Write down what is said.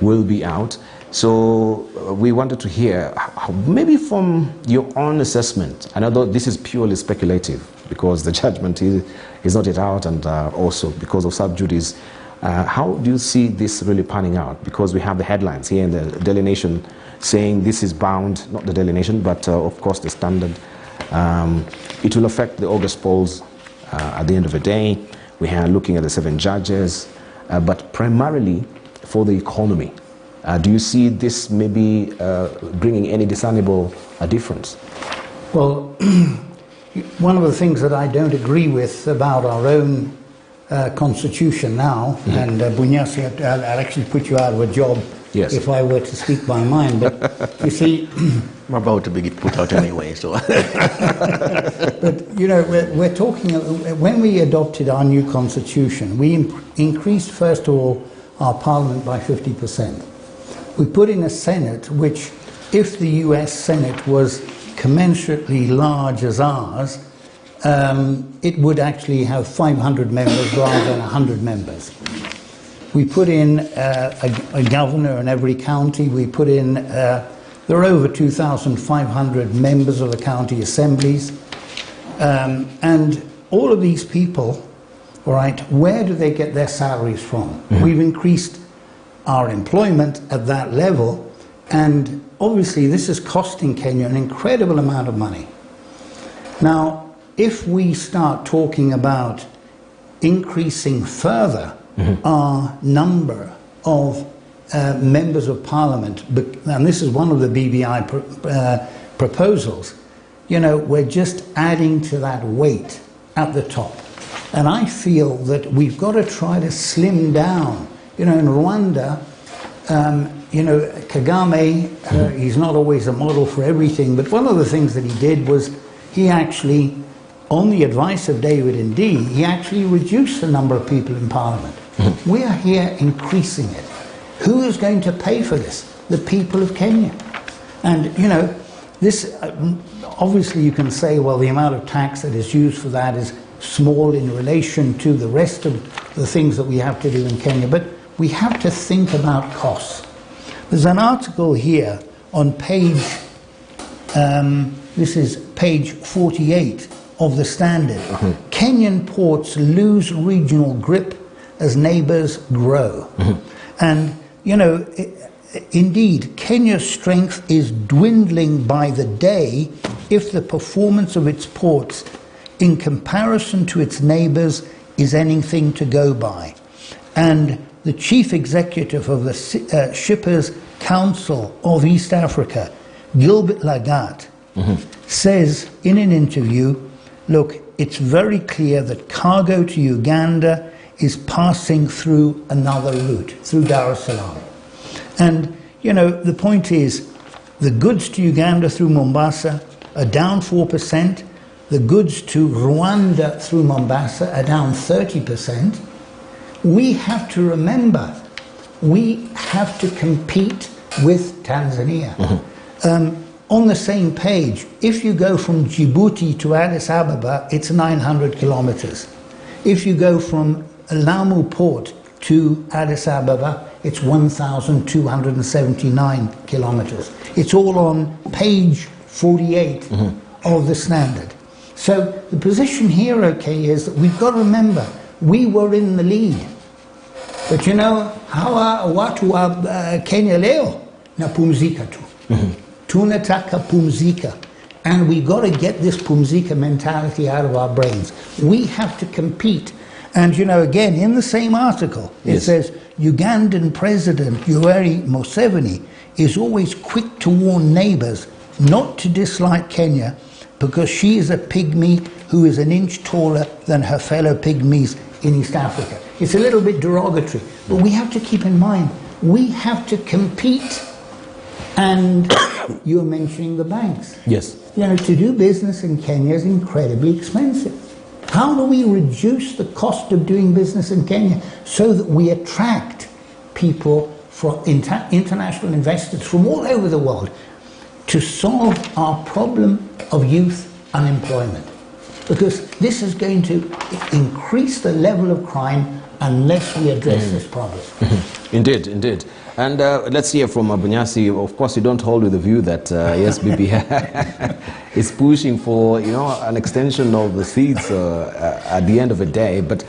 will be out. So we wanted to hear, maybe from your own assessment, and although this is purely speculative, because the judgment is not yet out, and also because of sub judice, how do you see this really panning out? Because we have the headlines here in the Daily Nation saying this is bound, not the Daily Nation, but of course the Standard. It will affect the August polls at the end of the day. We are looking at the 7 judges, but primarily for the economy. Do you see this maybe bringing any discernible difference? Well, one of the things that I don't agree with about our own constitution now, and Bunyasi, I'll actually put you out of a job if I were to speak my mind, but you see... I'm about to be put out anyway, so... But, you know, we're talking... When we adopted our new constitution, we increased, first of all, our parliament by 50%. We put in a Senate which, if the US Senate was commensurately large as ours, it would actually have 500 members rather than 100 members. We put in a governor in every county. We put in, there are over 2,500 members of the county assemblies. And all of these people, all right, where do they get their salaries from? We've increased our employment at that level, and obviously this is costing Kenya an incredible amount of money. Now, if we start talking about increasing further our number of members of parliament, and this is one of the BBI proposals, you know, we're just adding to that weight at the top. And I feel that we've got to try to slim down. You know, in Rwanda, you know, Kagame, he's not always a model for everything, but one of the things that he did was he actually, on the advice of David Ndii, he actually reduced the number of people in parliament. We are here increasing it. Who is going to pay for this? The people of Kenya. And, you know, this, obviously you can say, well, the amount of tax that is used for that is small in relation to the rest of the things that we have to do in Kenya, but we have to think about costs. There's an article here on page, this is page 48 of the Standard. Kenyan ports lose regional grip as neighbours grow. And, you know, indeed, Kenya's strength is dwindling by the day if the performance of its ports in comparison to its neighbours is anything to go by. And the chief executive of the Shippers Council of East Africa, Gilbert Lagat, says in an interview, look, it's very clear that cargo to Uganda is passing through another route, through Dar es Salaam. And, you know, the point is, the goods to Uganda through Mombasa are down 4%, the goods to Rwanda through Mombasa are down 30%. We have to remember, we have to compete with Tanzania. On the same page, if you go from Djibouti to Addis Ababa, it's 900 kilometers. If you go from Lamu port to Addis Ababa, it's 1,279 kilometers. It's all on page 48 of the Standard. So the position here, okay, is that we've got to remember, we were in the lead. But you know, hawa watu wa Kenya leo na pumzika tu. Tunataka pumzika. And we've got to get this pumzika mentality out of our brains. We have to compete. And you know, again, in the same article, it says, Ugandan President Yoweri Museveni is always quick to warn neighbours not to dislike Kenya because she is a pygmy who is an inch taller than her fellow pygmies in East Africa. It's a little bit derogatory, but we have to keep in mind, we have to compete. And you're mentioning the banks. Yes. You know, to do business in Kenya is incredibly expensive. How do we reduce the cost of doing business in Kenya so that we attract people from international investors from all over the world to solve our problem of youth unemployment? Because this is going to increase the level of crime unless we address this problem. Indeed, indeed. And let's hear from Bunyasi. Of course, you don't hold with the view that yes, BB is pushing for an extension of the seats at the end of the day. But